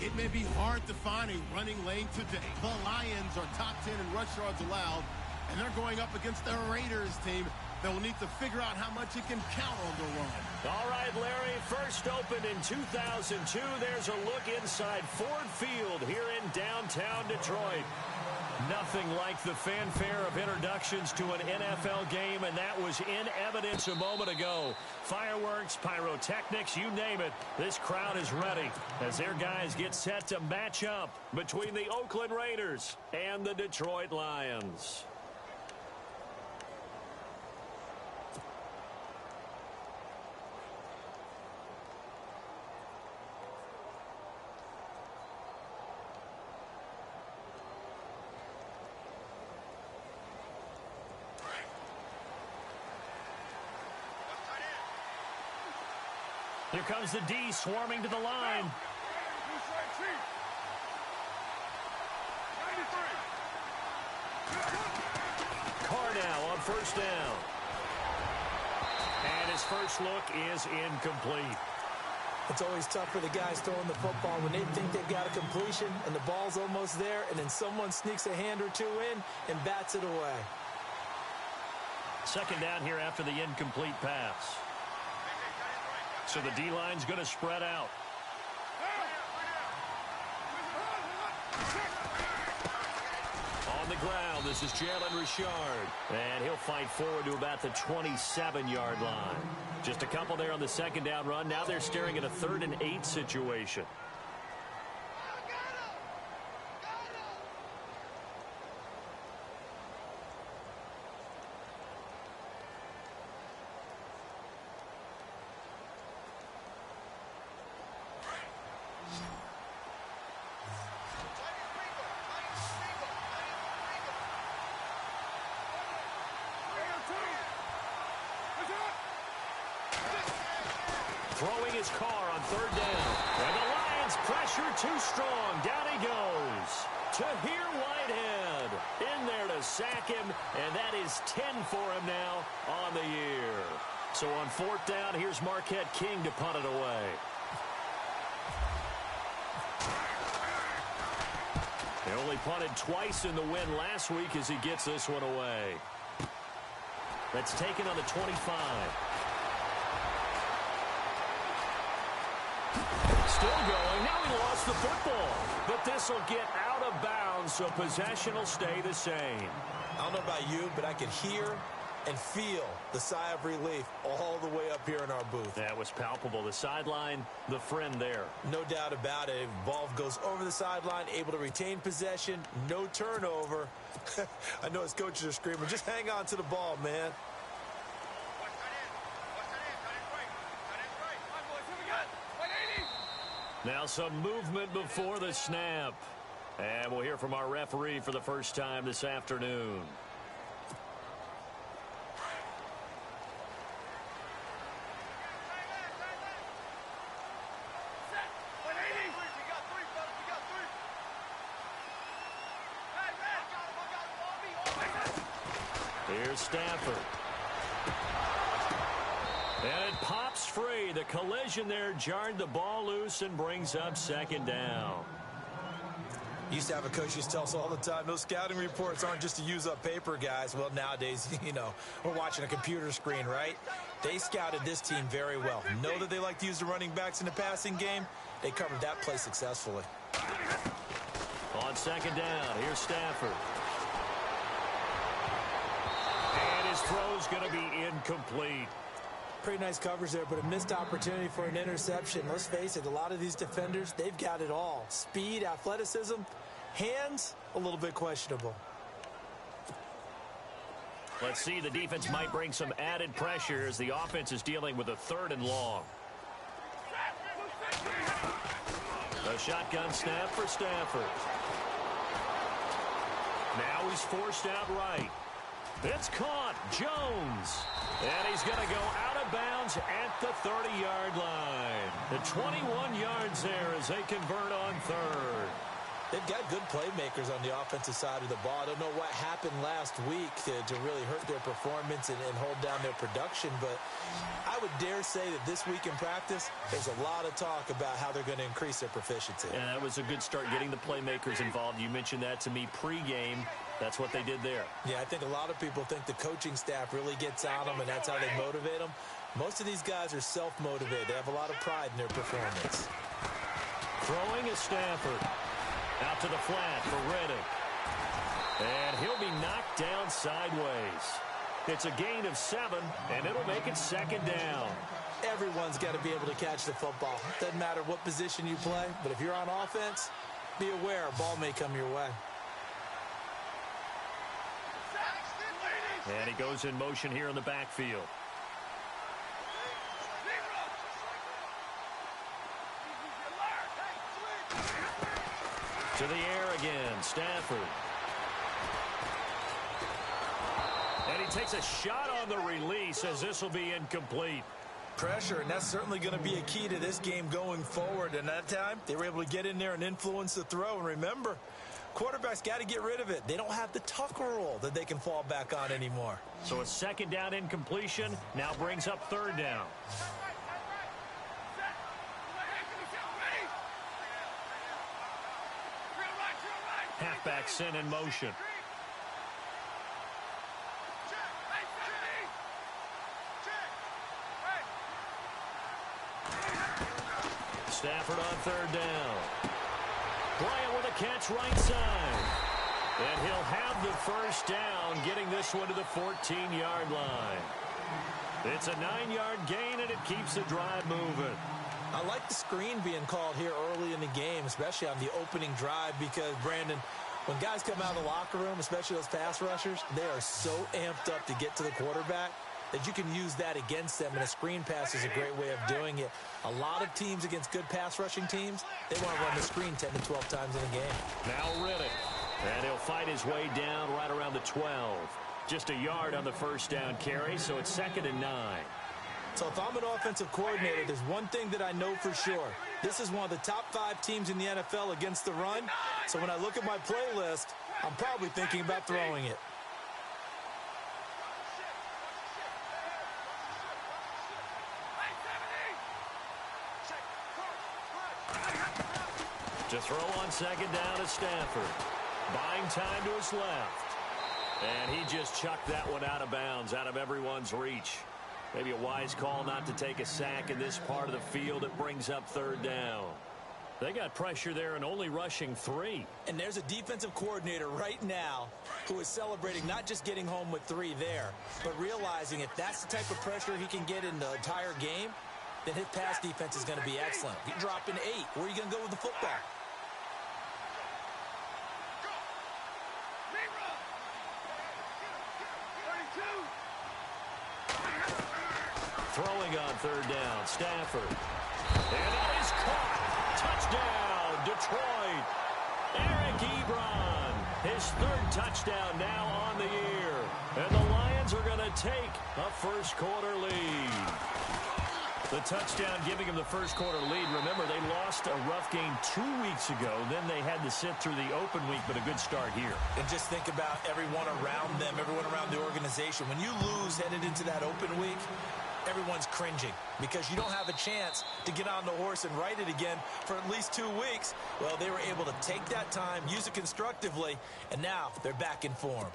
It may be hard to find a running lane today. The Lions are top 10 in rush yards allowed, and they're going up against the Raiders team that will need to figure out how much it can count on the run. All right, Larry, first opened in 2002. There's a look inside Ford Field here in downtown Detroit. Nothing like the fanfare of introductions to an NFL game, and that was in evidence a moment ago. Fireworks, pyrotechnics, you name it. This crowd is ready as their guys get set to match up between the Oakland Raiders and the Detroit Lions. Here comes the D swarming to the line. Carr now on first down. And his first look is incomplete. It's always tough for the guys throwing the football when they think they've got a completion and the ball's almost there, and then someone sneaks a hand or two in and bats it away. Second down here after the incomplete pass. So the D-line's going to spread out. On the ground, this is Jalen Richard. And he'll fight forward to about the 27-yard line. Just a couple there on the second down run. Now they're staring at a 3rd and 8 situation. Throwing his car on 3rd down. And the Lions pressure too strong. Down he goes. Tahir Whitehead in there to sack him. And that is 10 for him now on the year. So on 4th down, here's Marquette King to punt it away. They only punted twice in the win last week as he gets this one away. That's taken on the 25. Still going. Now he lost the football. But this will get out of bounds, so possession will stay the same. I don't know about you, but I can hear and feel the sigh of relief all the way up here in our booth. That was palpable. The sideline, the friend there. No doubt about it. Ball goes over the sideline, able to retain possession, no turnover. I know his coaches are screaming, just hang on to the ball, man. Now some movement before the snap. And we'll hear from our referee for the first time this afternoon. Here's Stafford. And it pops free. The collision there jarred the ball loose and brings up 2nd down. Used to have a coach used to tell us all the time, those scouting reports aren't just to use up paper, guys. Well, nowadays, we're watching a computer screen, right? They scouted this team very well. Know that they like to use the running backs in the passing game. They covered that play successfully. On 2nd down, here's Stafford. And his throw's going to be incomplete. Pretty nice coverage there, but a missed opportunity for an interception. Let's face it, a lot of these defenders, they've got it all. Speed, athleticism, hands, a little bit questionable. Let's see, the defense might bring some added pressure as the offense is dealing with a 3rd and long. A shotgun snap for Stafford. Now he's forced out right. It's caught. Jones. And he's going to go out of bounds at the 30-yard line. The 21 yards there as they convert on 3rd. They've got good playmakers on the offensive side of the ball. I don't know what happened last week to really hurt their performance and hold down their production, but I would dare say that this week in practice, there's a lot of talk about how they're going to increase their proficiency. And that was a good start getting the playmakers involved. You mentioned that to me pregame. That's what they did there. Yeah, I think a lot of people think the coaching staff really gets on them, and that's how they motivate them. Most of these guys are self-motivated. They have a lot of pride in their performance. Throwing is Stafford. Out to the flat for Reddick. And he'll be knocked down sideways. It's a gain of 7, and it'll make it 2nd down. Everyone's got to be able to catch the football. Doesn't matter what position you play, but if you're on offense, be aware a ball may come your way. And he goes in motion here in the backfield. To the air again, Stafford. And he takes a shot on the release as this will be incomplete. Pressure, and that's certainly going to be a key to this game going forward. And that time, they were able to get in there and influence the throw. And remember, quarterbacks got to get rid of it. They don't have the Tucker rule that they can fall back on anymore. So a 2nd down incompletion now brings up 3rd down. Halfback sent in motion. Stafford on 3rd down. Bryant with a catch right side. And he'll have the 1st down, getting this one to the 14-yard line. It's a 9-yard gain, and it keeps the drive moving. I like the screen being called here early in the game, especially on the opening drive, because, Brandon, when guys come out of the locker room, especially those pass rushers, they are so amped up to get to the quarterback that you can use that against them, and a screen pass is a great way of doing it. A lot of teams against good pass rushing teams, they want to run the screen 10 to 12 times in a game. Now Reddick, and he'll fight his way down right around the 12. Just a yard on the 1st down carry, so it's 2nd and 9. So if I'm an offensive coordinator, there's one thing that I know for sure. This is one of the top 5 teams in the NFL against the run. So when I look at my playlist, I'm probably thinking about throwing it. To throw on 2nd down is Stafford. Buying time to his left. And he just chucked that one out of bounds, out of everyone's reach. Maybe a wise call not to take a sack in this part of the field. It brings up 3rd down. They got pressure there and only rushing 3. And there's a defensive coordinator right now who is celebrating not just getting home with 3 there, but realizing if that's the type of pressure he can get in the entire game, then his pass defense is going to be excellent. You drop in 8. Where are you going to go with the football? Throwing on 3rd down, Stafford. And that is caught. Touchdown, Detroit. Eric Ebron, his 3rd touchdown now on the year. And the Lions are going to take a 1st quarter lead. The touchdown giving him the 1st quarter lead. Remember, they lost a rough game 2 weeks ago. Then they had to sit through the open week, but a good start here. And just think about everyone around them, everyone around the organization. When you lose headed into that open week, everyone's cringing because you don't have a chance to get on the horse and ride it again for at least 2 weeks. Well, they were able to take that time, use it constructively, and now they're back in form.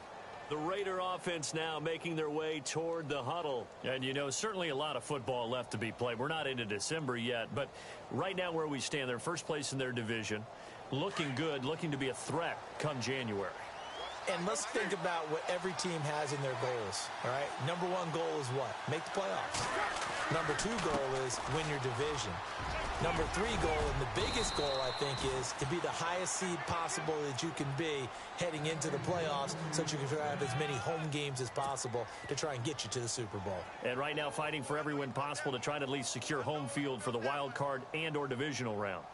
The Raider offense now making their way toward the huddle. And, you know, certainly a lot of football left to be played. We're not into December yet, but right now where we stand, they're first place in their division, looking good, looking to be a threat come January. And let's think about what every team has in their goals, all right? Number 1 goal is what? Make the playoffs. Number 2 goal is win your division. Number 3 goal, and the biggest goal, I think, is to be the highest seed possible that you can be heading into the playoffs so that you can have as many home games as possible to try and get you to the Super Bowl. And right now fighting for every win possible to try to at least secure home field for the wild card and or divisional round.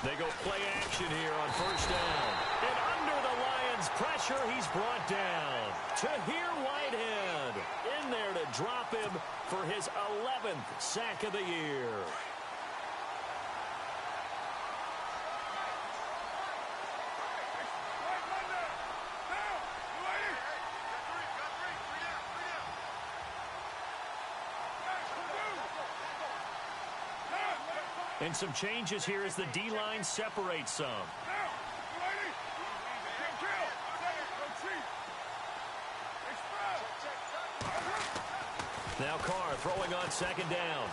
They go play action here on first down. And under the Lions' pressure, he's brought down. Tahir Whitehead in there to drop him for his 11th sack of the year. And some changes here as the D-line separates some. Now Carr throwing on second down.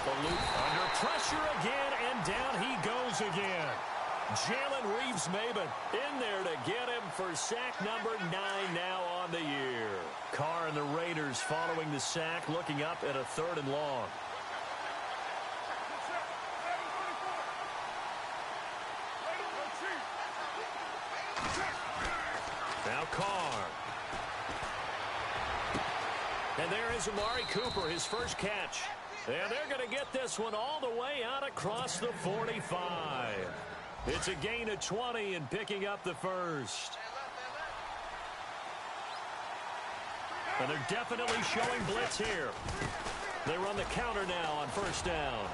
The loop under pressure again, and down he goes again. Jalen Reeves-Maybin in there to get him for sack number 9 now on the year. Carr and the Raiders following the sack, looking up at a 3rd and long. Now Carr. And there is Amari Cooper, his first catch. And they're going to get this one all the way out across the 45. It's a gain of 20 and picking up the first. And they're definitely showing blitz here. They run the counter now on first down.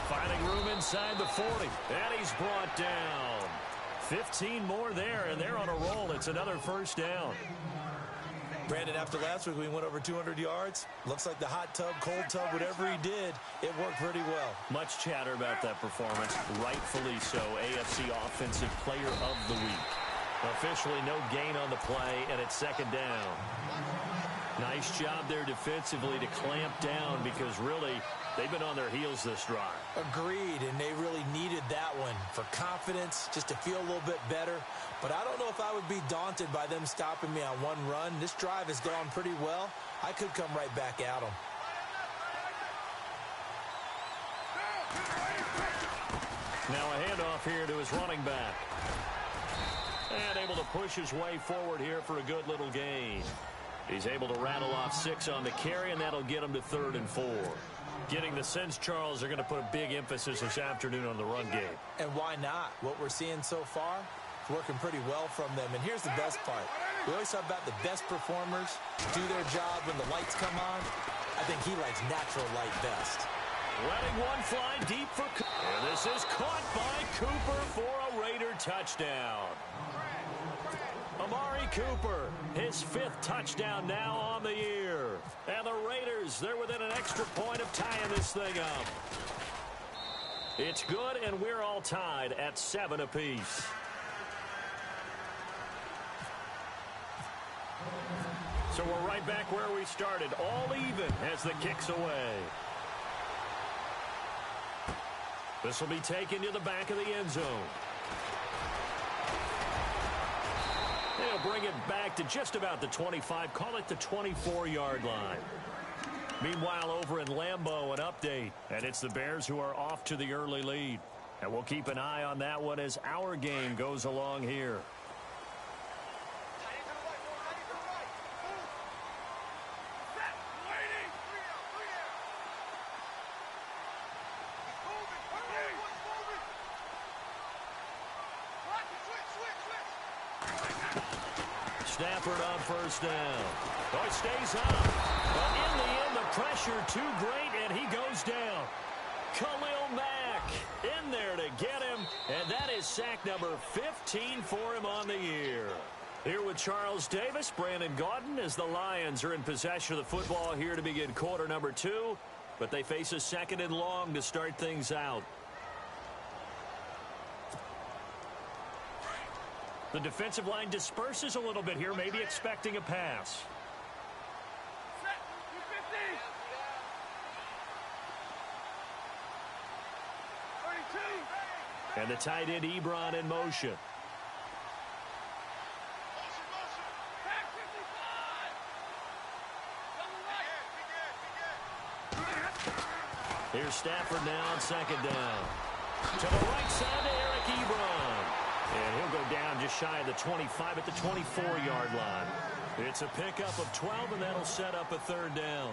Finding room inside the 40. And he's brought down. 15 more there, and they're on a roll. It's another first down. Brandon, after last week, we went over 200 yards. Looks like the hot tub, cold tub, whatever he did, it worked pretty well. Much chatter about that performance. Rightfully so. AFC Offensive Player of the Week. Officially no gain on the play, and it's second down. Nice job there defensively to clamp down because really they've been on their heels this drive. Agreed, and they really needed that one for confidence, just to feel a little bit better. But I don't know if I would be daunted by them stopping me on one run. This drive has gone pretty well. I could come right back at them. Now a handoff here to his running back. And able to push his way forward here for a good little gain. He's able to rattle off 6 on the carry, and that'll get him to 3rd and 4. Getting the sense, Charles, they're going to put a big emphasis this afternoon on the run game. And why not? What we're seeing so far is working pretty well from them. And here's the best part. We always talk about the best performers do their job when the lights come on. I think he likes natural light best. Letting one fly deep for Cooper. And this is caught by Cooper for a Raider touchdown. Amari Cooper, his 5th touchdown now on the year. And the Raiders, they're within an extra point of tying this thing up. It's good, and we're all tied at 7 apiece. So we're right back where we started, all even as the kick's away. This will be taken to the back of the end zone. They'll bring it back to just about the 25, call it the 24-yard line. Meanwhile, over in Lambeau, an update, and it's the Bears who are off to the early lead. And we'll keep an eye on that one as our game goes along here. Stafford on first down. Oh, he stays up. But in the end, the pressure too great, and he goes down. Khalil Mack in there to get him, and that is sack number 15 for him on the year. Here with Charles Davis, Brandon Gaudin, as the Lions are in possession of the football here to begin quarter number 2, but they face a 2nd and long to start things out. The defensive line disperses a little bit here, maybe expecting a pass. And the tight end Ebron in motion. Here's Stafford now on 2nd down. To the right side to Eric Ebron. And he'll go down just shy of the 25 at the 24-yard line. It's a pickup of 12, and that'll set up a 3rd down.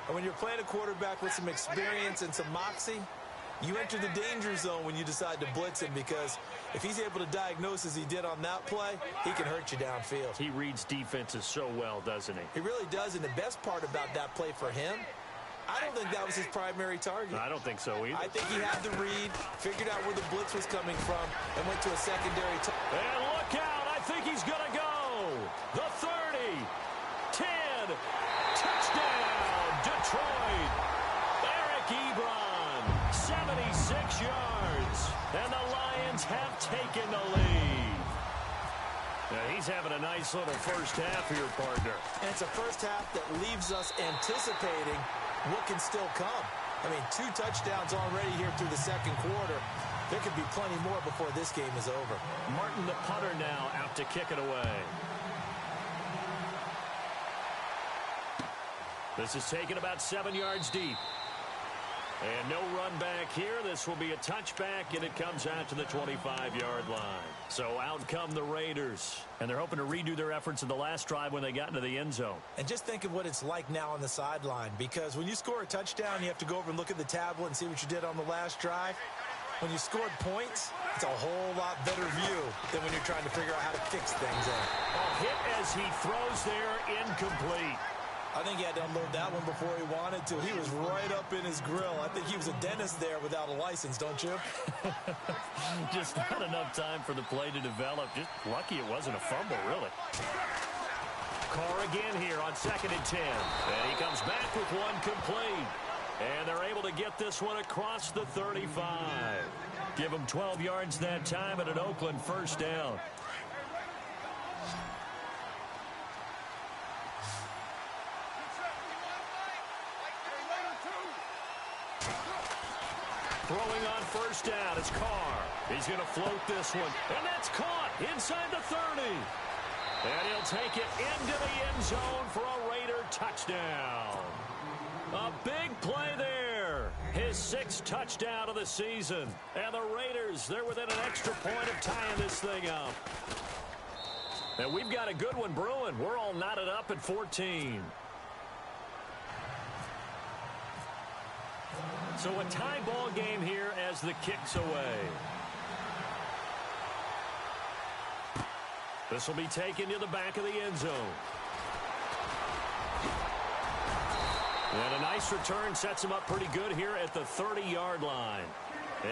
And when you're playing a quarterback with some experience and some moxie, You enter the danger zone when you decide to blitz him, because if he's able to diagnose as he did on that play, he can hurt you downfield. He reads defenses so well, doesn't he? He really does, and the best part about that play for him, I don't think that was his primary target. I don't think so either. I think he had the read, figured out where the blitz was coming from, and went to a secondary target. And look out! I think he's going to go! The 30, 10, touchdown, Detroit! Eric Ebron, 76 yards, and the Lions have taken the lead. Now, he's having a nice little first half here, partner. And it's a first half that leaves us anticipating what can still come. I mean, 2 touchdowns already here through the second quarter. There could be plenty more before this game is over. Martin, the punter, now out to kick it away. This is taken about 7 yards deep. And no run back here. This will be a touchback, and it comes out to the 25-yard line. So out come the Raiders. And they're hoping to redo their efforts in the last drive when they got into the end zone. And just think of what it's like now on the sideline, because when you score a touchdown, you have to go over and look at the tablet and see what you did on the last drive. When you scored points, it's a whole lot better view than when you're trying to figure out how to fix things up. A hit as he throws there, incomplete. I think he had to unload that one before he wanted to. He was right up in his grill. I think he was a dentist there without a license, don't you? Just not enough time for the play to develop. Just lucky it wasn't a fumble, really. Carr again here on 2nd and 10. And he comes back with one complete. And they're able to get this one across the 35. Give him 12 yards that time and an Oakland first down. Throwing on first down, it's Carr. He's going to float this one, and that's caught inside the 30. And he'll take it into the end zone for a Raider touchdown. A big play there. His 6th touchdown of the season. And the Raiders, they're within an extra point of tying this thing up. And we've got a good one brewing. We're all knotted up at 14. So a tie ball game here as the kick's away. This will be taken to the back of the end zone. And a nice return sets him up pretty good here at the 30-yard line.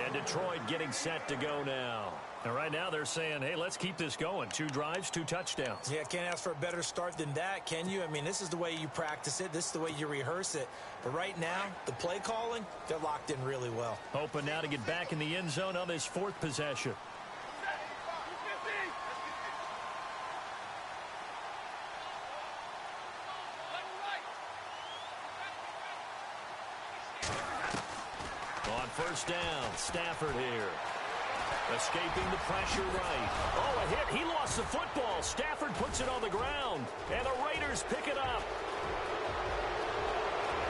And Detroit getting set to go now. And right now they're saying, hey, let's keep this going. 2 drives, 2 touchdowns. Yeah, can't ask for a better start than that, can you? I mean, this is the way you practice it. This is the way you rehearse it. But right now, the play calling, they're locked in really well. Hoping now to get back in the end zone on his 4th possession. On first down, Stafford here. Escaping the pressure right. Oh, a hit. He lost the football. Stafford puts it on the ground. And the Raiders pick it up.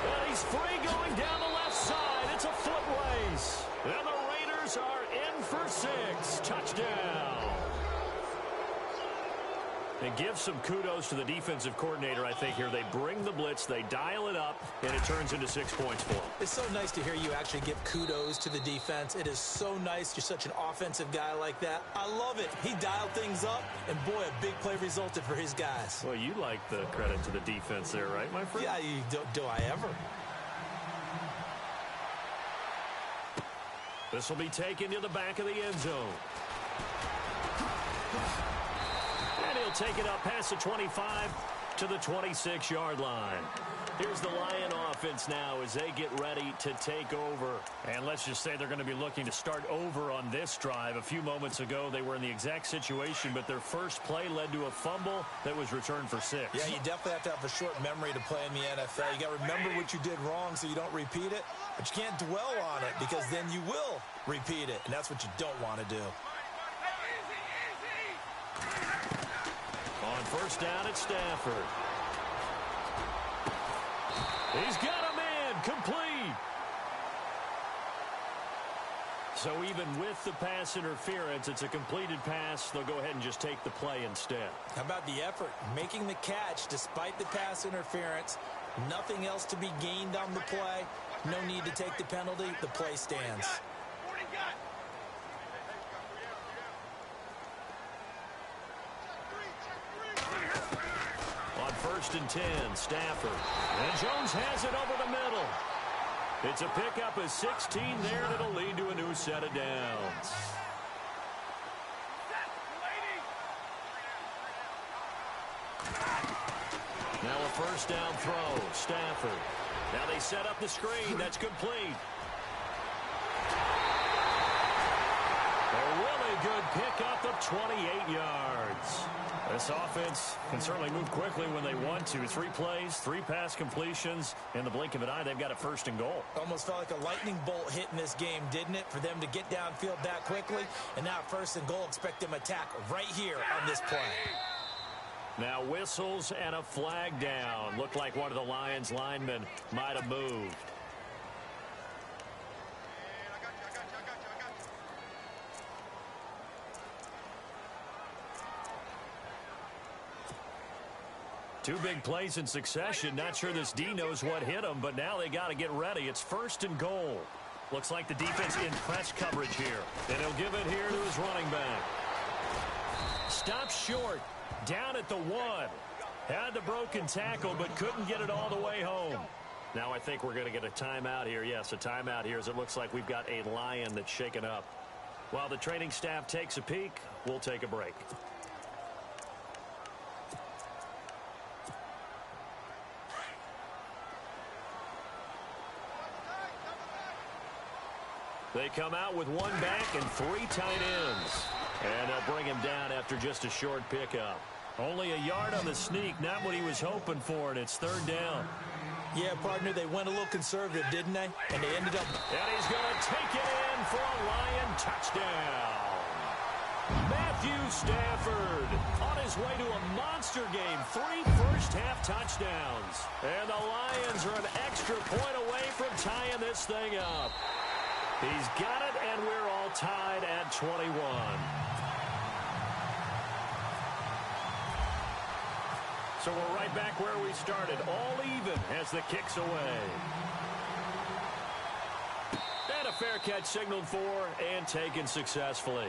And he's free going down the left side. It's a foot race. And the Raiders are in for 6. Touchdown. And give some kudos to the defensive coordinator, I think, here. They bring the blitz, they dial it up, and it turns into 6 points for them. It's so nice to hear you actually give kudos to the defense. It is so nice. You're such an offensive guy like that. I love it. He dialed things up, and boy, a big play resulted for his guys. Well, you like the credit to the defense there, right, my friend? Yeah, do I ever? This will be taken to the back of the end zone. And he'll take it up past the 25 to the 26-yard line. Here's the Lion offense now as they get ready to take over. And let's just say they're going to be looking to start over on this drive. A few moments ago, they were in the exact situation, but their first play led to a fumble that was returned for 6. Yeah, you definitely have to have a short memory to play in the NFL. You got to remember what you did wrong so you don't repeat it, but you can't dwell on it because then you will repeat it, and that's what you don't want to do. On first down, it's Stafford. He's got a man complete. So even with the pass interference, it's a completed pass. They'll go ahead and just take the play instead. How about the effort? Making the catch despite the pass interference. Nothing else to be gained on the play. No need to take the penalty. The play stands. first and 10. Stafford. And Jones has it over the middle. It's a pickup of 16 there, and it'll lead to a new set of downs. Now a first down throw. Stafford. Now they set up the screen. That's complete. A really good pickup of 28 yards. This offense can certainly move quickly when they want to. 3 plays, 3 pass completions. In the blink of an eye, they've got a first and goal. Almost felt like a lightning bolt hit in this game, didn't it? For them to get downfield that quickly. And now first and goal, expect them to attack right here on this play. Now whistles and a flag down. Looked like one of the Lions linemen might have moved. Two big plays in succession. Not sure this D knows what hit him, but now they got to get ready. It's first and goal. Looks like the defense in press coverage here. And he'll give it here to his running back. Stops short. Down at the 1. Had the broken tackle, but couldn't get it all the way home. Now I think we're going to get a timeout here. Yes, a timeout here, as it looks like we've got a Lion that's shaken up. While the training staff takes a peek, we'll take a break. They come out with 1 back and 3 tight ends. And they'll bring him down after just a short pickup. Only a yard on the sneak, not what he was hoping for, and it's third down. Yeah, partner, they went a little conservative, didn't they? And they ended up... And he's going to take it in for a Lion touchdown. Matthew Stafford on his way to a monster game. 3 first-half touchdowns. And the Lions are an extra point away from tying this thing up. He's got it, and we're all tied at 21. So we're right back where we started, all even as the kick's away. And a fair catch signaled for and taken successfully.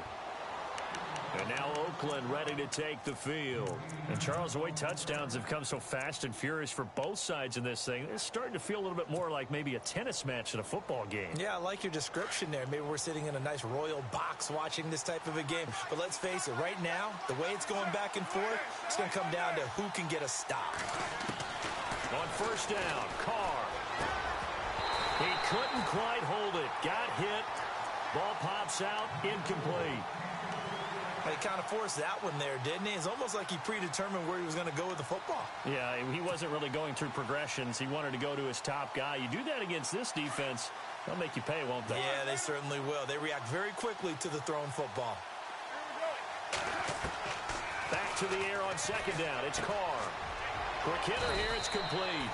And now Oakland ready to take the field. And Charles, the way touchdowns have come so fast and furious for both sides in this thing, it's starting to feel a little bit more like maybe a tennis match than a football game. Yeah, I like your description there. Maybe we're sitting in a nice royal box watching this type of a game. But let's face it, right now, the way it's going back and forth, it's going to come down to who can get a stop. On first down, Carr. He couldn't quite hold it. Got hit. Ball pops out, incomplete. He kind of forced that one there, didn't he? It's almost like he predetermined where he was going to go with the football. Yeah, he wasn't really going through progressions. He wanted to go to his top guy. You do that against this defense, they'll make you pay, won't they? Yeah, they certainly will. They react very quickly to the thrown football. Back to the air on second down. It's Carr. Quick hitter here. It's complete.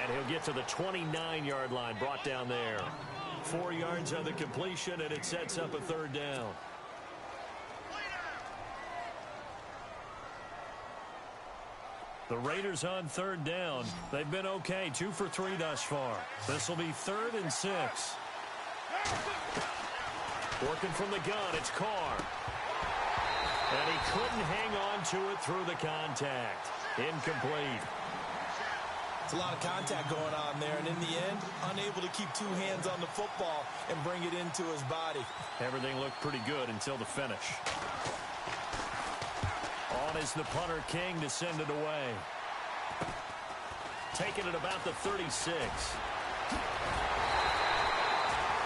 And he'll get to the 29-yard line, brought down there. 4 yards on the completion, and it sets up a third down. The Raiders on third down. They've been okay, 2 for 3 thus far. This will be 3rd and 6. Working from the gun, it's Carr. And he couldn't hang on to it through the contact. Incomplete. It's a lot of contact going on there, and in the end, unable to keep 2 hands on the football and bring it into his body. Everything looked pretty good until the finish. On is the punter King to send it away. Taking it about the 36.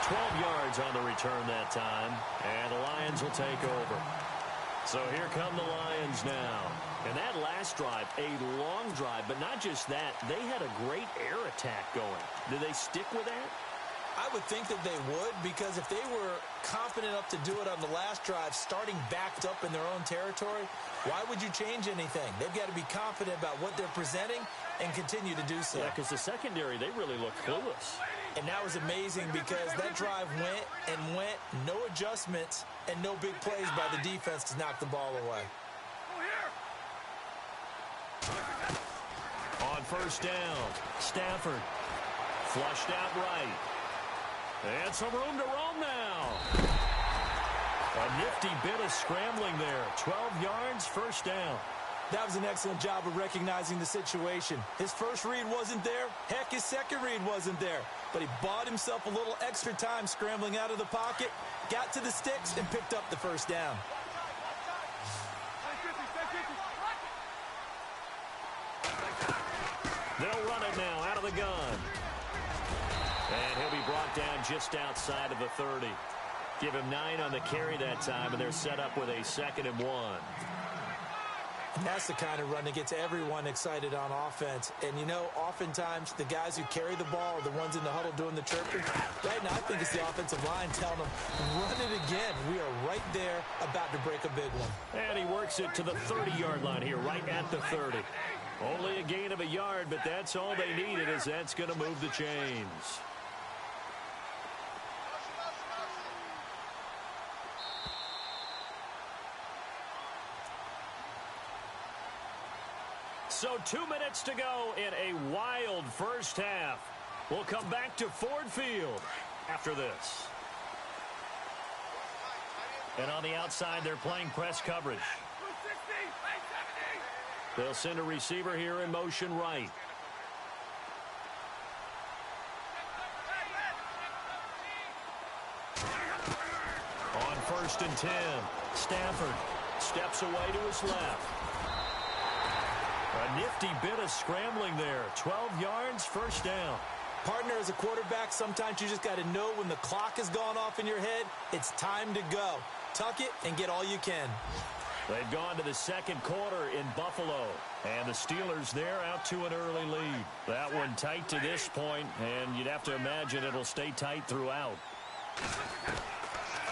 12 yards on the return that time, and the Lions will take over. So here come the Lions now. And that last drive, a long drive, but not just that, they had a great air attack going. Did they stick with that? I would think that they would, because if they were confident enough to do it on the last drive, starting backed up in their own territory, why would you change anything? They've got to be confident about what they're presenting and continue to do so. Yeah, because the secondary, they really looked clueless. And that was amazing because that drive went and went, no adjustments, and no big plays by the defense to knock the ball away. On first down, Stafford flushed out right. And some room to roam now. A nifty bit of scrambling there. 12 yards, first down. That was an excellent job of recognizing the situation. His first read wasn't there. Heck, his second read wasn't there. But he bought himself a little extra time scrambling out of the pocket, got to the sticks, and picked up the first down. They'll run it now out of the gun. And he'll be brought down just outside of the 30. Give him 9 on the carry that time, and they're set up with a 2nd and 1. And that's the kind of run that gets everyone excited on offense. And, you know, oftentimes the guys who carry the ball are the ones in the huddle doing the chirping. Right now, I think it's the offensive line telling them, run it again. We are right there about to break a big one. And he works it to the 30-yard line here, right at the 30. Only a gain of a yard, but that's all they needed, as that's going to move the chains. So 2 minutes to go in a wild first half. We'll come back to Ford Field after this. And on the outside, they're playing press coverage. They'll send a receiver here in motion right. On 1st and 10, Stafford steps away to his left. A nifty bit of scrambling there. 12 yards, first down. Partner, as a quarterback, sometimes you just got to know when the clock has gone off in your head, it's time to go. Tuck it and get all you can. They've gone to the second quarter in Buffalo. And the Steelers, they're out to an early lead. That one tight to this point, and you'd have to imagine it'll stay tight throughout.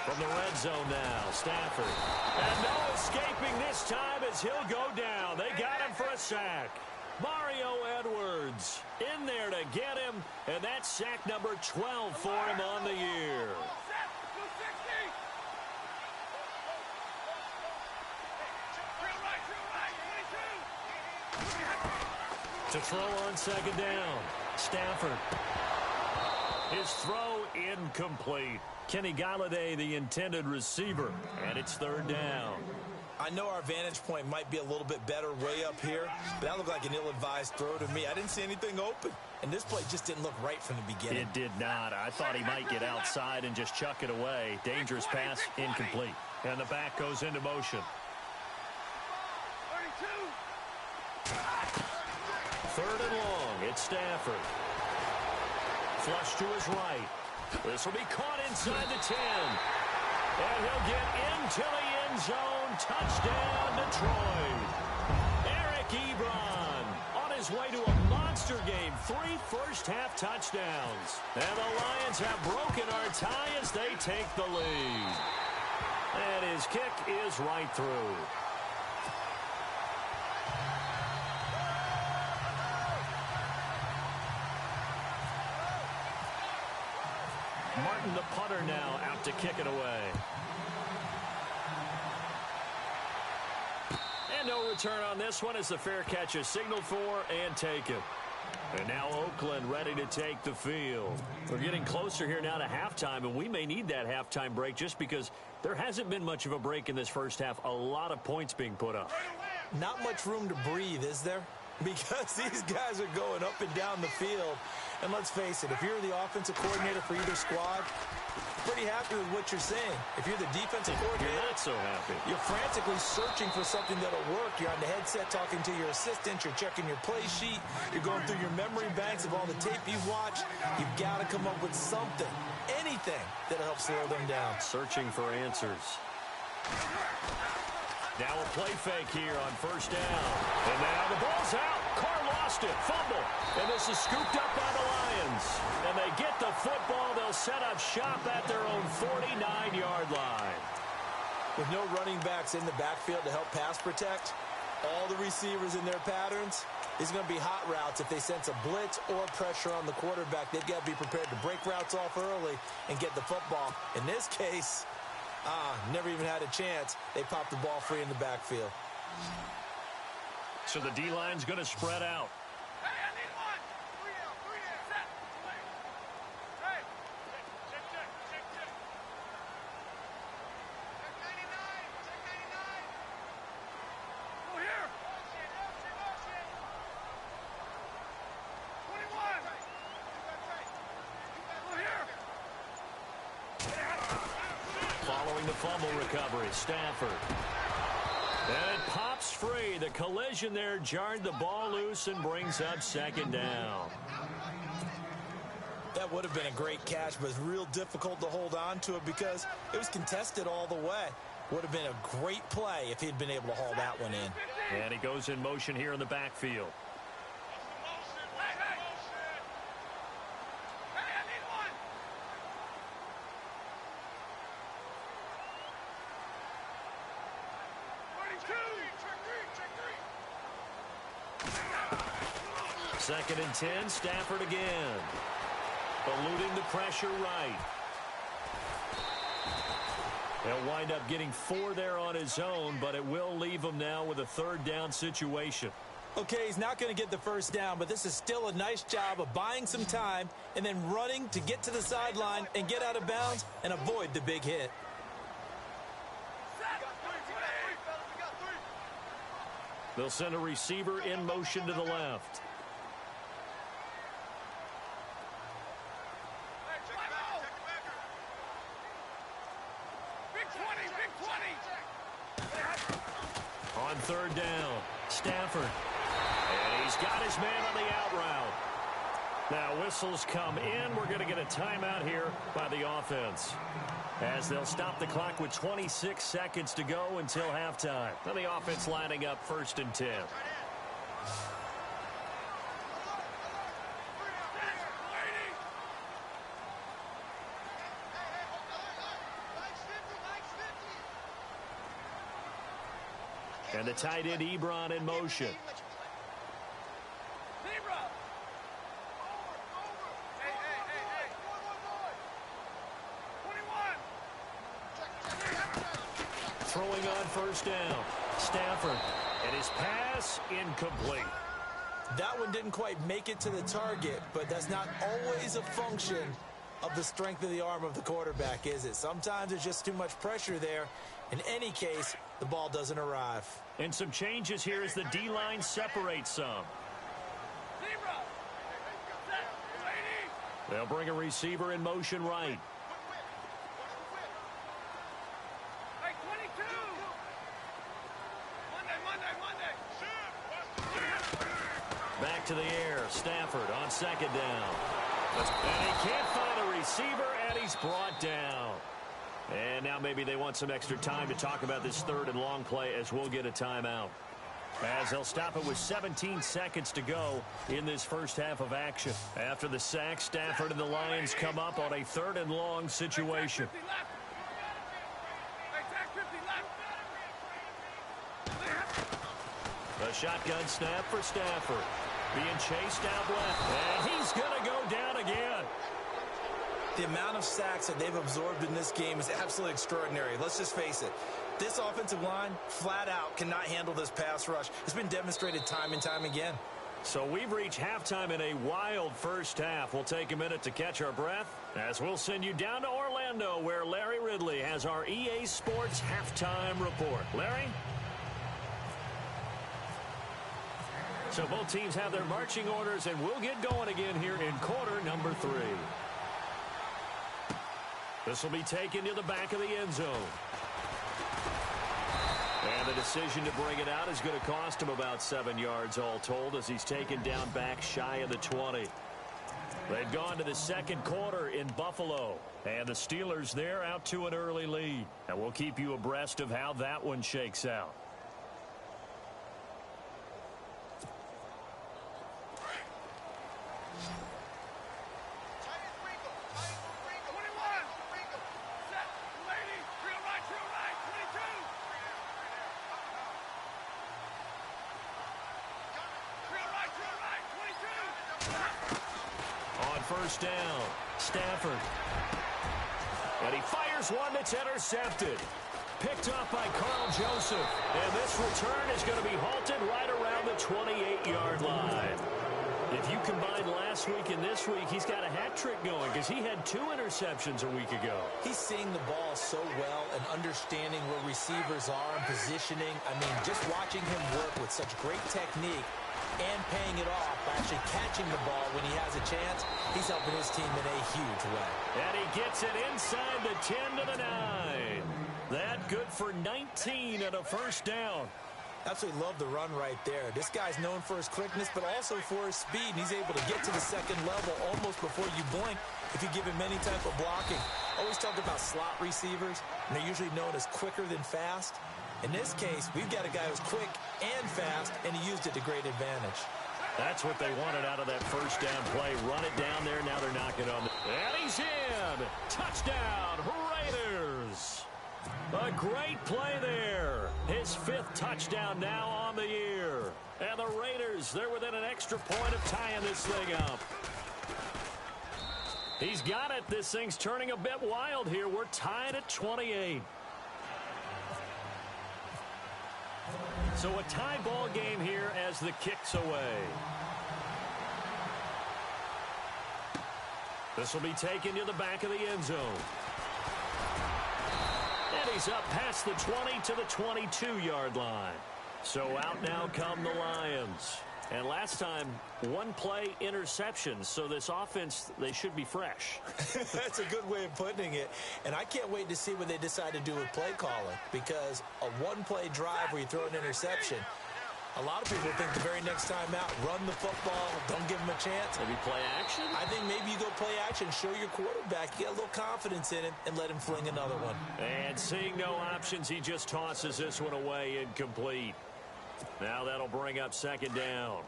From the red zone now, Stafford. And no escaping this time as he'll go down. They got him for a sack. Mario Edwards in there to get him, and that's sack number 12 for him on the year. To throw on 2nd down, Stafford. His throw incomplete. Kenny Galladay, the intended receiver, and it's 3rd down. I know our vantage point might be a little bit better way up here, but that looked like an ill-advised throw to me. I didn't see anything open, and this play just didn't look right from the beginning. It did not. I thought he might get outside and just chuck it away. Dangerous pass, incomplete. And the back goes into motion. 3rd and long, it's Stafford. Flush to his right. This will be caught inside the 10. And he'll get into the end zone. Touchdown, Detroit. Eric Ebron on his way to a monster game. 3 first-half touchdowns. And the Lions have broken our tie as they take the lead. And his kick is right through. Martin, the punter, now out to kick it away. And no return on this one as the fair catch is signaled for and taken. And now Oakland ready to take the field. We're getting closer here now to halftime, and we may need that halftime break just because there hasn't been much of a break in this first half. A lot of points being put up. Not much room to breathe, is there? Because these guys are going up and down the field. And let's face it, if you're the offensive coordinator for either squad, pretty happy with what you're saying. If you're the defensive coordinator, you're not so happy. You're frantically searching for something that'll work. You're on the headset talking to your assistant. You're checking your play sheet. You're going through your memory banks of all the tape you've watched. You've got to come up with something, anything that'll help slow them down. Searching for answers. Now a play fake here on 1st down. And now the ball's out. Carr lost it. Fumble. And this is scooped up by the Lions. And they get the football. They'll set up shop at their own 49-yard line. With no running backs in the backfield to help pass protect, all the receivers in their patterns, these are going to be hot routes. If they sense a blitz or pressure on the quarterback, they've got to be prepared to break routes off early and get the football. In this case, never even had a chance. They popped the ball free in the backfield. So the D-line's going to spread out. Hey, I need one. 3 out, set, play. Hey, check. Check 99, check 99. Go here. following the fumble recovery. Stafford. And it pops free. The collision there jarred the ball loose and brings up second down. That would have been a great catch, but it's real difficult to hold on to it because it was contested all the way. Would have been a great play if he'd been able to haul that one in. And he goes in motion here in the backfield. Second and 10, Stafford again. Eluding the pressure right. He'll wind up getting 4 there on his own, but it will leave him now with a third down situation. Okay, he's not going to get the first down, but this is still a nice job of buying some time and then running to get to the sideline and get out of bounds and avoid the big hit. They'll send a receiver in motion to the left. On third down, Stafford. And he's got his man on the out route. Now whistles come in. We're going to get a timeout here by the offense, as they'll stop the clock with 26 seconds to go until halftime. Now the offense lining up 1st and 10. And the tight end Ebron in motion. Throwing on first down. Stafford. And his pass incomplete. That one didn't quite make it to the target, but that's not always a function of the strength of the arm of the quarterback, is it? Sometimes there's just too much pressure there. In any case, the ball doesn't arrive. And some changes here as the D-line separates some. They'll bring a receiver in motion right. Back to the air. Stafford on second down. And he can't find a receiver, and he's brought down. And now maybe they want some extra time to talk about this third and long play, as we'll get a timeout. As they'll stop it with 17 seconds to go in this first half of action. After the sack, Stafford and the Lions come up on a third and long situation. A shotgun snap for Stafford. Being chased out left. And he's going to go down again. The amount of sacks that they've absorbed in this game is absolutely extraordinary. Let's just face it. This offensive line, flat out, cannot handle this pass rush. It's been demonstrated time and time again. So we've reached halftime in a wild first half. We'll take a minute to catch our breath, as we'll send you down to Orlando, where Larry Ridley has our EA Sports halftime report. Larry? So both teams have their marching orders, and we'll get going again here in quarter number 3. This will be taken to the back of the end zone. And the decision to bring it out is going to cost him about 7 yards all told, as he's taken down back shy of the 20. They've gone to the second quarter in Buffalo, and the Steelers there out to an early lead. And we'll keep you abreast of how that one shakes out. First down, Stafford. And he fires one that's intercepted. Picked off by Carl Joseph. And this return is going to be halted right around the 28-yard line. If you combine last week and this week, he's got a hat trick going, because he had 2 interceptions a week ago. He's seeing the ball so well and understanding where receivers are and positioning. I mean, just watching him work with such great technique and paying it off by actually catching the ball when he has a chance, he's helping his team in a huge way. And he gets it inside the 10 to the 9. That good for 19 and a first down. Absolutely love the run right there. This guy's known for his quickness, but also for his speed. And he's able to get to the second level almost before you blink if you give him any type of blocking. Always talk about slot receivers, and they're usually known as quicker than fast. In this case, we've got a guy who's quick and fast, and he used it to great advantage. That's what they wanted out of that first down play. Run it down there. Now they're knocking on. And he's in. Touchdown, Raiders. A great play there. His 5th touchdown now on the year. And the Raiders, they're within an extra point of tying this thing up. He's got it. This thing's turning a bit wild here. We're tied at 28. So a tie ball game here as the kick's away. This will be taken to the back of the end zone. And he's up past the 20 to the 22-yard line. So out now come the Lions. And last time, 1 play interception. So this offense, they should be fresh. That's a good way of putting it. And I can't wait to see what they decide to do with play calling. Because a 1-play drive where you throw an interception, a lot of people think the very next time out, run the football, don't give him a chance. Maybe play action? I think maybe you go play action, show your quarterback, get a little confidence in him, and let him fling another one. And seeing no options, he just tosses this one away incomplete. Now that'll bring up second down.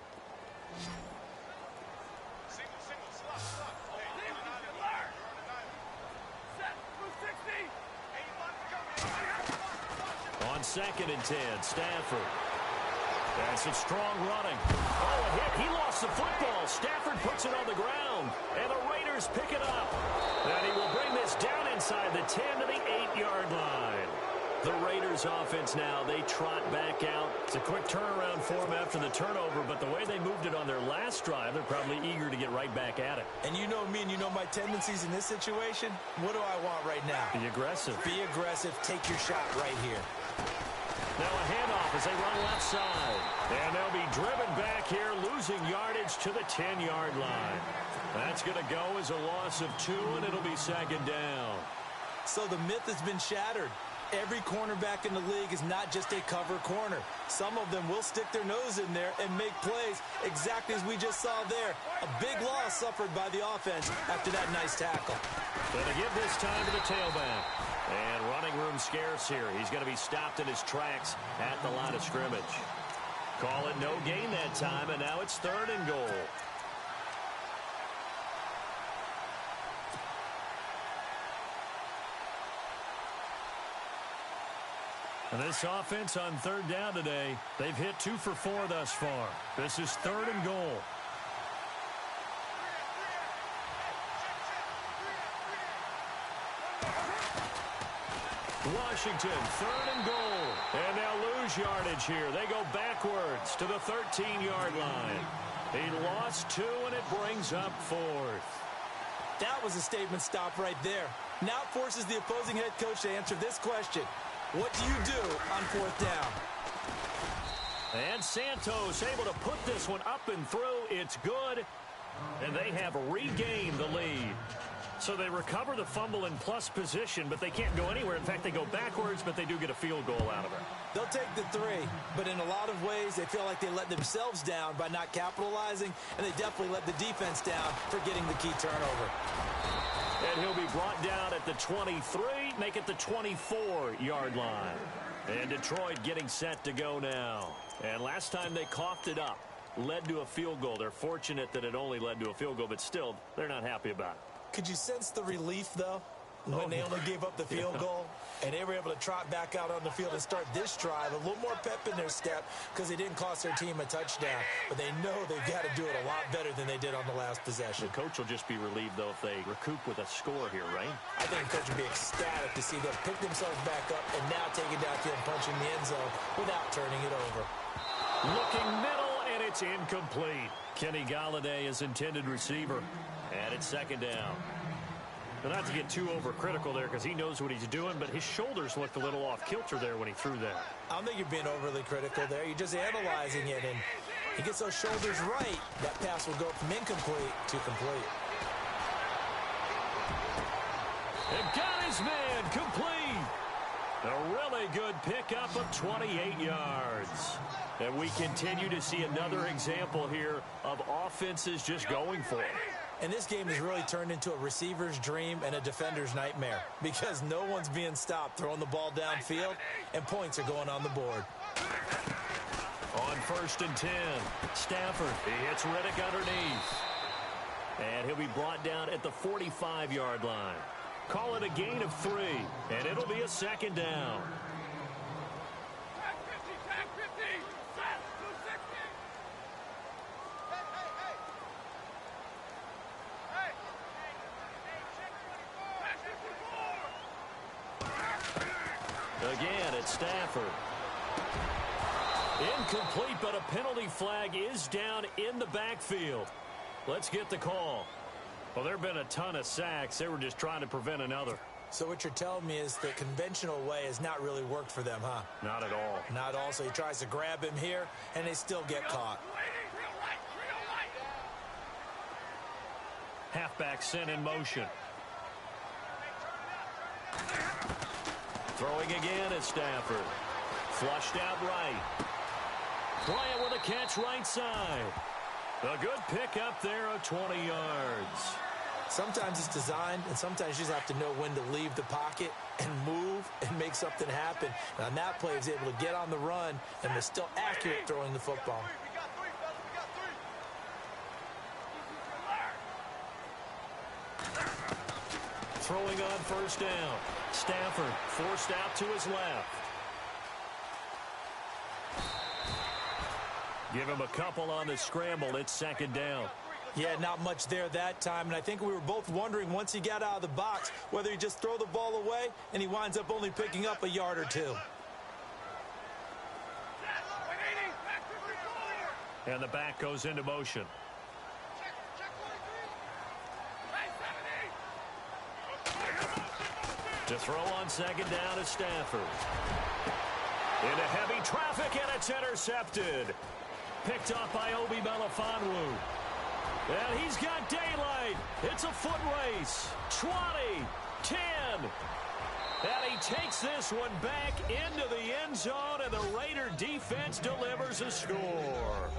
On 2nd and 10, Stafford. That's a strong running. Oh, a hit. He lost the football. Stafford puts it on the ground. And the Raiders pick it up. And he will bring this down inside the 10 to the 8-yard line. The Raiders offense now, they trot back out. It's a quick turnaround for them after the turnover, but the way they moved it on their last drive, they're probably eager to get right back at it. And you know me and you know my tendencies in this situation. What do I want right now? Be aggressive. Be aggressive. Take your shot right here. Now a handoff as they run left side. And they'll be driven back here, losing yardage to the 10-yard line. That's going to go as a loss of 2, and it'll be second down. So the myth has been shattered. Every cornerback in the league is not just a cover corner. Some of them will stick their nose in there and make plays exactly as we just saw there. A big loss suffered by the offense after that nice tackle. Going to give this time to the tailback. And running room scarce here. He's going to be stopped in his tracks at the line of scrimmage. Call it no gain that time, and now it's 3rd and goal. And this offense on 3rd down today, they've hit 2 for 4 thus far. This is 3rd and goal. Washington, 3rd and goal. And they'll lose yardage here. They go backwards to the 13-yard line. He lost 2, and it brings up 4th. That was a statement stop right there. Now it forces the opposing head coach to answer this question. What do you do on 4th down? And Santos able to put this one up and through. It's good. And they have regained the lead. So they recover the fumble in plus position, but they can't go anywhere. In fact, they go backwards, but they do get a field goal out of it. They'll take the 3, but in a lot of ways, they feel like they let themselves down by not capitalizing, and they definitely let the defense down for getting the key turnover. And he'll be brought down at the 23, make it the 24-yard line. And Detroit getting set to go now. And last time they coughed it up, led to a field goal. They're fortunate that it only led to a field goal, but still, they're not happy about it. Could you sense the relief, though, when they only gave up the field goal? And they were able to trot back out on the field and start this drive. A little more pep in their step because they didn't cost their team a touchdown. But they know they've got to do it a lot better than they did on the last possession. The coach will just be relieved, though, if they recoup with a score here, right? I think the coach will be ecstatic to see them pick themselves back up and now take it downfield and punch in the end zone without turning it over. Looking middle, and it's incomplete. Kenny Galladay is intended receiver. And it's second down. But not to get too overcritical there because he knows what he's doing, but his shoulders looked a little off kilter there when he threw that. I don't think you're being overly critical there. You're just analyzing it, and he gets those shoulders right. That pass will go from incomplete to complete. And got his man complete. A really good pickup of 28 yards. And we continue to see another example here of offenses just going for it. And this game has really turned into a receiver's dream and a defender's nightmare because no one's being stopped throwing the ball downfield, and points are going on the board. On 1st and 10, Stafford, he hits Riddick underneath. And he'll be brought down at the 45-yard line. Call it a gain of 3, and it'll be a 2nd down. Tag 50, tag 50. Set, 260. Hey. Check 24. Again, it's Stafford. Incomplete, but a penalty flag is down in the backfield. Let's get the call. Well, there have been a ton of sacks. They were just trying to prevent another. So what you're telling me is the conventional way has not really worked for them, huh? Not at all. Not all. So he tries to grab him here, and they still get caught. Halfback sent in motion. Throwing again at Stafford. Flushed out right. Bryant with a catch right side. A good pickup there of 20 yards. Sometimes it's designed, and sometimes you just have to know when to leave the pocket and move and make something happen. And on that play, he was able to get on the run and was still accurate throwing the football. We got 3, fellas. We got 3. Throwing on 1st down. Stafford forced out to his left. Give him a couple on the scramble. It's 2nd down. Yeah, not much there that time, and I think we were both wondering once he got out of the box whether he just throw the ball away, and he winds up only picking up a yard or 2. And the back goes into motion. To throw on 2nd down is Stafford. Into heavy traffic, and it's intercepted. Picked up by Obi Melifonwu. And he's got daylight. It's a foot race. 20, 10. And he takes this one back into the end zone, and the Raider defense delivers a score.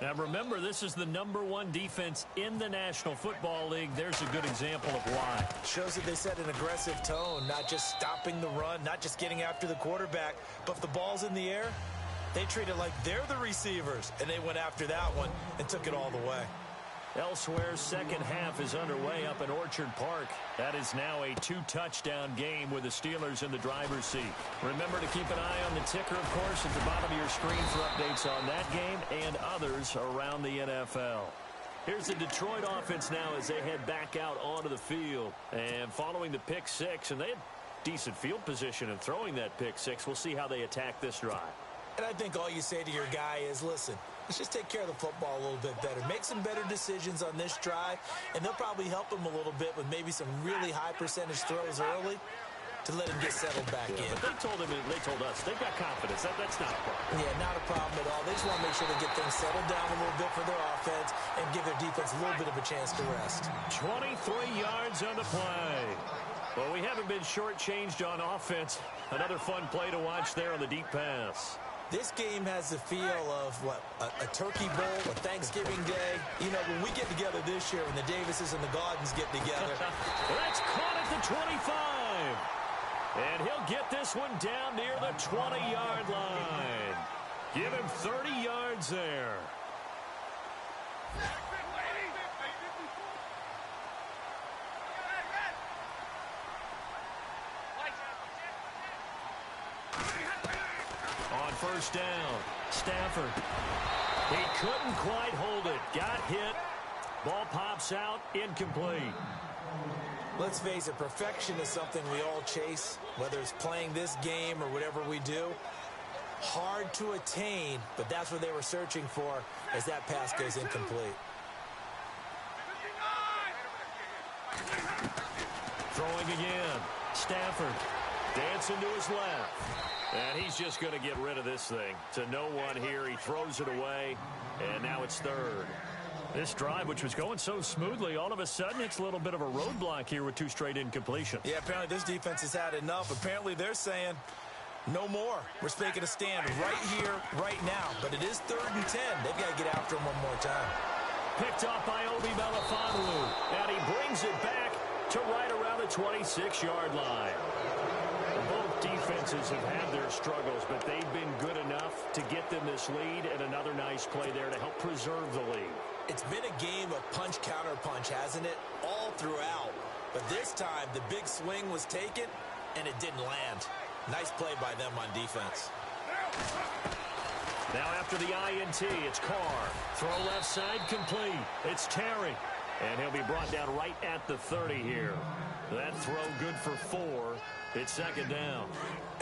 Now remember, this is the #1 defense in the National Football League. There's a good example of why. Shows that they set an aggressive tone, not just stopping the run, not just getting after the quarterback, but if the ball's in the air, they treat it like they're the receivers, and they went after that one and took it all the way. Elsewhere, 2nd half is underway up in Orchard Park. That is now a 2-touchdown game with the Steelers in the driver's seat. Remember to keep an eye on the ticker, of course, at the bottom of your screen for updates on that game and others around the NFL. Here's the Detroit offense now as they head back out onto the field. And following the pick 6, and they had decent field position in throwing that pick 6. We'll see how they attack this drive. And I think all you say to your guy is, listen, let's just take care of the football a little bit better. Make some better decisions on this drive, and they'll probably help him a little bit with maybe some really high percentage throws early to let him get settled back in. But they told us, they've got confidence. That's not a problem. Yeah, not a problem at all. They just want to make sure they get things settled down a little bit for their offense and give their defense a little bit of a chance to rest. 23 yards on the play. Well, we haven't been shortchanged on offense. Another fun play to watch there on the deep pass. This game has the feel of, a turkey bowl, a Thanksgiving day. You know, when we get together this year, when the Davises and the Gardens get together. That's caught at the 25. And he'll get this one down near the 20-yard line. Give him 30 yards there. On 1st down, Stafford. He couldn't quite hold it. Got hit. Ball pops out, incomplete. Let's face it, perfection is something we all chase, whether it's playing this game or whatever we do. Hard to attain, but that's what they were searching for as that pass goes incomplete. Throwing again. Stafford dancing to his left. And he's just going to get rid of this thing. To no one here. He throws it away, and now it's 3rd. This drive, which was going so smoothly, all of a sudden it's a little bit of a roadblock here with 2 straight incompletions. Yeah, apparently this defense has had enough. Apparently they're saying no more. We're making a stand right here, right now. But it is 3rd and 10. They've got to get after him one more time. Picked up by Obi Melifonwu, and he brings it back to right around the 26-yard line. Both defenses have had their struggles, but they've been good enough to get them this lead, and another nice play there to help preserve the lead. It's been a game of punch-counter-punch, hasn't it? All throughout. But this time, the big swing was taken, and it didn't land. Nice play by them on defense. Now after the INT, it's Carr. Throw left side complete. It's Terry. And he'll be brought down right at the 30 here. That throw good for 4. It's 2nd down.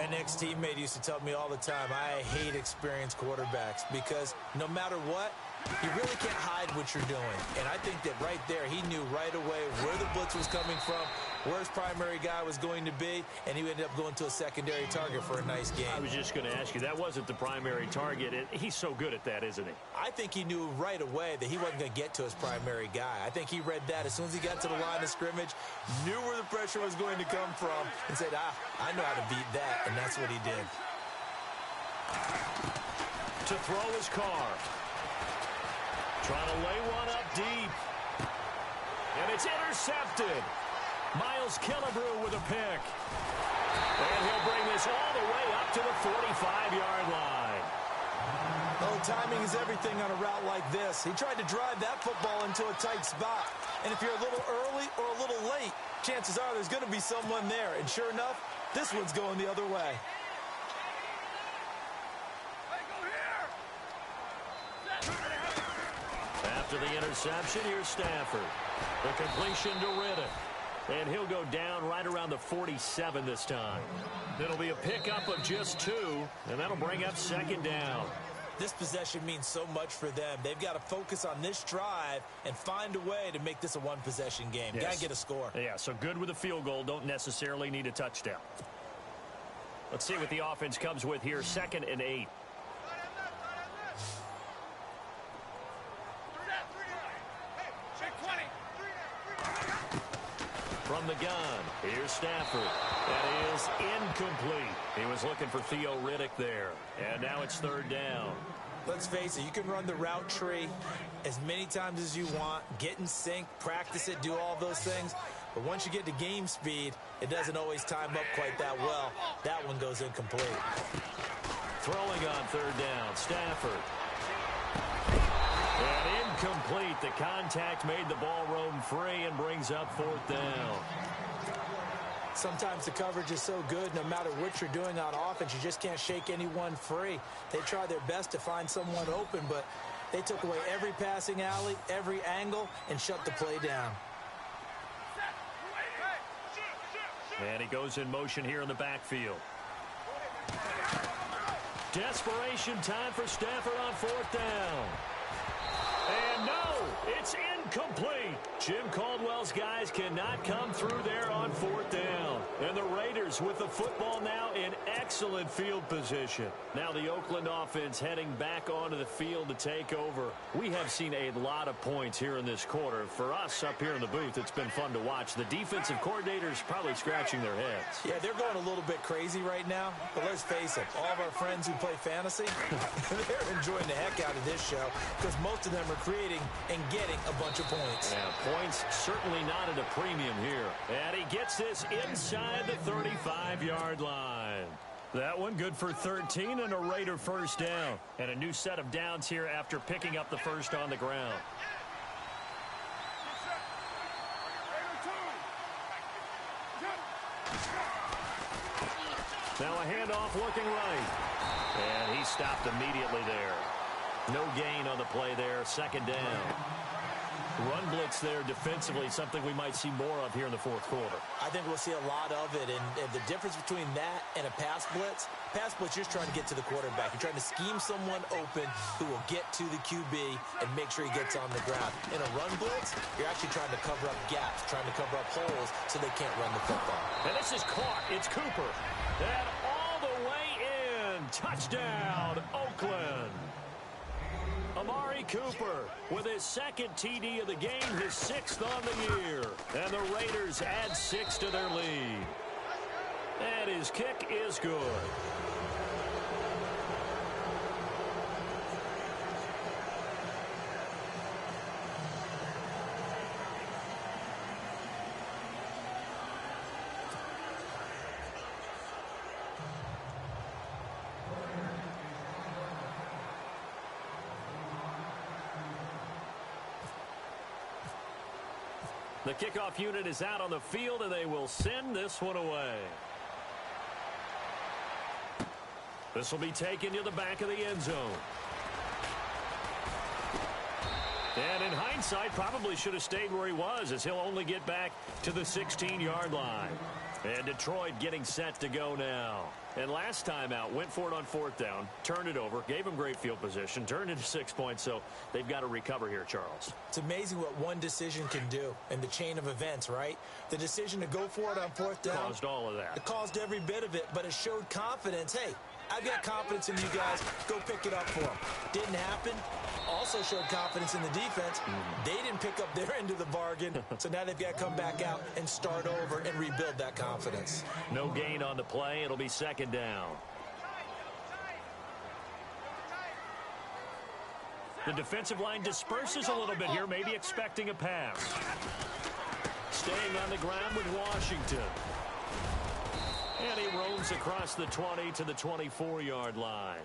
An ex-teammate used to tell me all the time, I hate experienced quarterbacks because no matter what, you really can't hide what you're doing. And I think that right there, he knew right away where the blitz was coming from, where his primary guy was going to be, and he ended up going to a secondary target for a nice game. I was just going to ask you, that wasn't the primary target. He's so good at that, isn't he? I think he knew right away that he wasn't going to get to his primary guy. I think he read that as soon as he got to the line of scrimmage, knew where the pressure was going to come from, and said, I know how to beat that, and that's what he did. To throw his Carr. Trying to lay one up deep. And it's intercepted. Miles Killebrew with a pick. And he'll bring this all the way up to the 45-yard line. Oh, timing is everything on a route like this. He tried to drive that football into a tight spot. And if you're a little early or a little late, chances are there's going to be someone there. And sure enough, this one's going the other way. After the interception, here's Stafford. The completion to Riddick. And he'll go down right around the 47 this time. It'll be a pickup of just 2, and that'll bring up 2nd down. This possession means so much for them. They've got to focus on this drive and find a way to make this a one-possession game. Yes. Got to get a score. Yeah, so good with a field goal. Don't necessarily need a touchdown. Let's see what the offense comes with here. 2nd and 8. From the gun, here's Stafford. That is incomplete. He was looking for Theo Riddick there. And now it's 3rd down. Let's face it, you can run the route tree as many times as you want, get in sync, practice it, do all those things. But once you get to game speed, it doesn't always time up quite that well. That one goes incomplete. Throwing on 3rd down, Stafford. And incomplete. The contact made the ball roam free and brings up 4th down. Sometimes the coverage is so good, no matter what you're doing on offense, you just can't shake anyone free. They try their best to find someone open, but they took away every passing alley, every angle, and shut the play down. And he goes in motion here in the backfield. Desperation time for Stafford on 4th down. And no, it's incomplete. Jim Caldwell's guys cannot come through there on 4th down. And the Raiders with the football now in excellent field position. Now the Oakland offense heading back onto the field to take over. We have seen a lot of points here in this quarter. For us up here in the booth, it's been fun to watch. The defensive coordinators probably scratching their heads. Yeah, they're going a little bit crazy right now. But let's face it, all of our friends who play fantasy, they're enjoying the heck out of this show because most of them are creating and getting a bunch of points. Yeah, points certainly not at a premium here. And he gets this inside the 35-yard line. That one good for 13 and a Raider 1st down. And a new set of downs here after picking up the first on the ground. Now a handoff looking right. And he stopped immediately there. No gain on the play there. 2nd down. Run blitz there defensively, something we might see more of here in the 4th quarter. I think we'll see a lot of it, and the difference between that and a pass blitz, you're just trying to get to the quarterback. You're trying to scheme someone open who will get to the QB and make sure he gets on the ground. In a run blitz, you're actually trying to cover up gaps, trying to cover up holes so they can't run the football. And this is caught. It's Cooper. And all the way in. Touchdown, Oakland. Amari Cooper with his second TD of the game, his 6th on the year. And the Raiders add 6 to their lead. And his kick is good. The kickoff unit is out on the field, and they will send this one away. This will be taken to the back of the end zone. And in hindsight, probably should have stayed where he was, as he'll only get back to the 16-yard line. And Detroit getting set to go now. And last time out, went for it on 4th down, turned it over, gave him great field position, turned into 6 points, so they've got to recover here, Charles. It's amazing what one decision can do in the chain of events, right? The decision to go for it on 4th down. Caused all of that. It caused every bit of it, but it showed confidence. Hey, I've got confidence in you guys. Go pick it up for them. Didn't happen. Also showed confidence in the defense. They didn't pick up their end of the bargain, so now they've got to come back out and start over and rebuild that confidence. No gain on the play. It'll be 2nd down. The defensive line disperses a little bit here, maybe expecting a pass. Staying on the ground with Washington. And he roams across the 20 to the 24-yard line.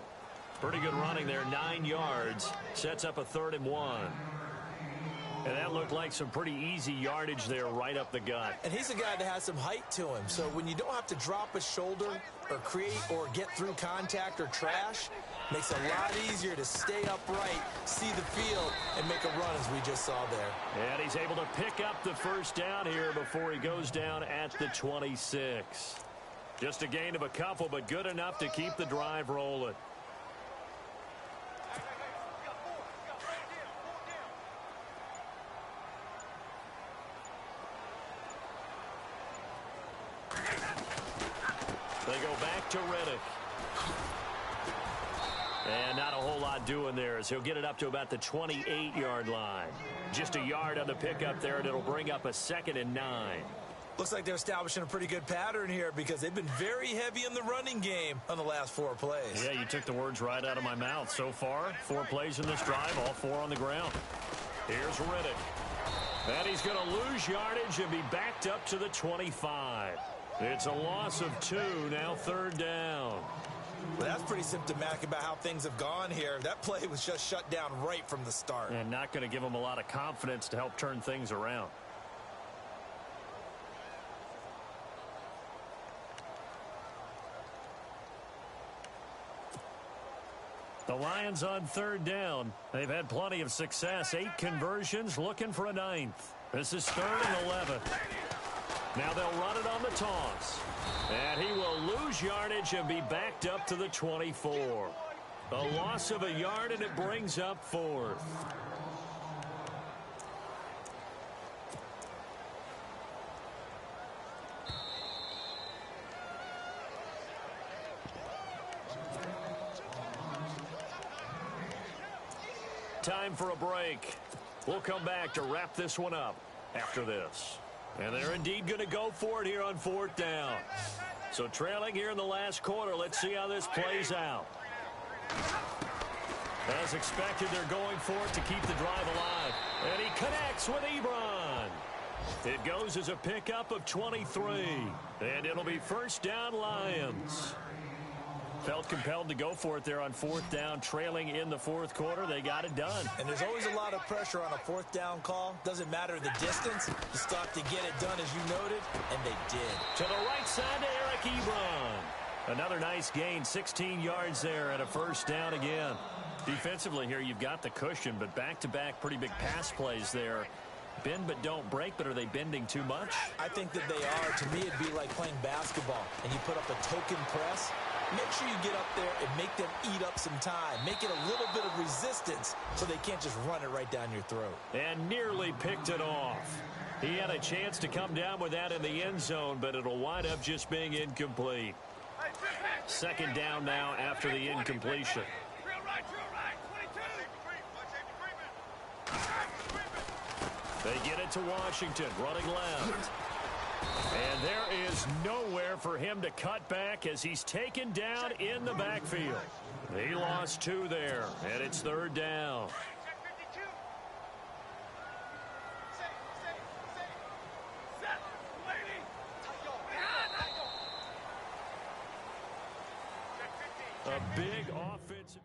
Pretty good running there, 9 yards. Sets up a 3rd and 1. And that looked like some pretty easy yardage there right up the gut. And he's a guy that has some height to him. So when you don't have to drop a shoulder or create or get through contact or trash, makes it a lot easier to stay upright, see the field, and make a run as we just saw there. And he's able to pick up the 1st down here before he goes down at the 26. Just a gain of a couple, but good enough to keep the drive rolling. They go back to Reddick. And not a whole lot doing there as he'll get it up to about the 28-yard line. Just a yard on the pickup there, and it'll bring up a 2nd and 9. Looks like they're establishing a pretty good pattern here because they've been very heavy in the running game on the last 4 plays. Yeah, you took the words right out of my mouth. So far, 4 plays in this drive, all 4 on the ground. Here's Reddick. And he's going to lose yardage and be backed up to the 25. It's a loss of 2, now 3rd down. Well, that's pretty symptomatic about how things have gone here. That play was just shut down right from the start. And not going to give them a lot of confidence to help turn things around. The Lions on 3rd down. They've had plenty of success. 8 conversions, looking for a 9th. This is 3rd and 11. Now they'll run it on the toss. And he will lose yardage and be backed up to the 24. A loss of a yard, and it brings up 4th. Time for a break. We'll come back to wrap this one up after this. And they're indeed going to go for it here on 4th down. So trailing here in the last quarter, let's see how this plays out. As expected, they're going for it to keep the drive alive. And he connects with Ebron. It goes as a pickup of 23. And it'll be 1st down Lions. Felt compelled to go for it there on 4th down, trailing in the 4th quarter. They got it done. And there's always a lot of pressure on a 4th down call. Doesn't matter the distance. You still have to get it done, as you noted, and they did. To the right side to Eric Ebron. Another nice gain, 16 yards there and a 1st down again. Defensively here, you've got the cushion, but back-to-back pretty big pass plays there. Bend but don't break, but are they bending too much? I think that they are. To me, it'd be like playing basketball, and you put up a token press. Make sure you get up there and make them eat up some time. Make it a little bit of resistance so they can't just run it right down your throat. And nearly picked it off. He had a chance to come down with that in the end zone, but it'll wind up just being incomplete. 2nd down now after the incompletion. They get it to Washington, running left. And there is nowhere for him to cut back as he's taken down in the backfield. He lost 2 there, and it's 3rd down. A big offensive...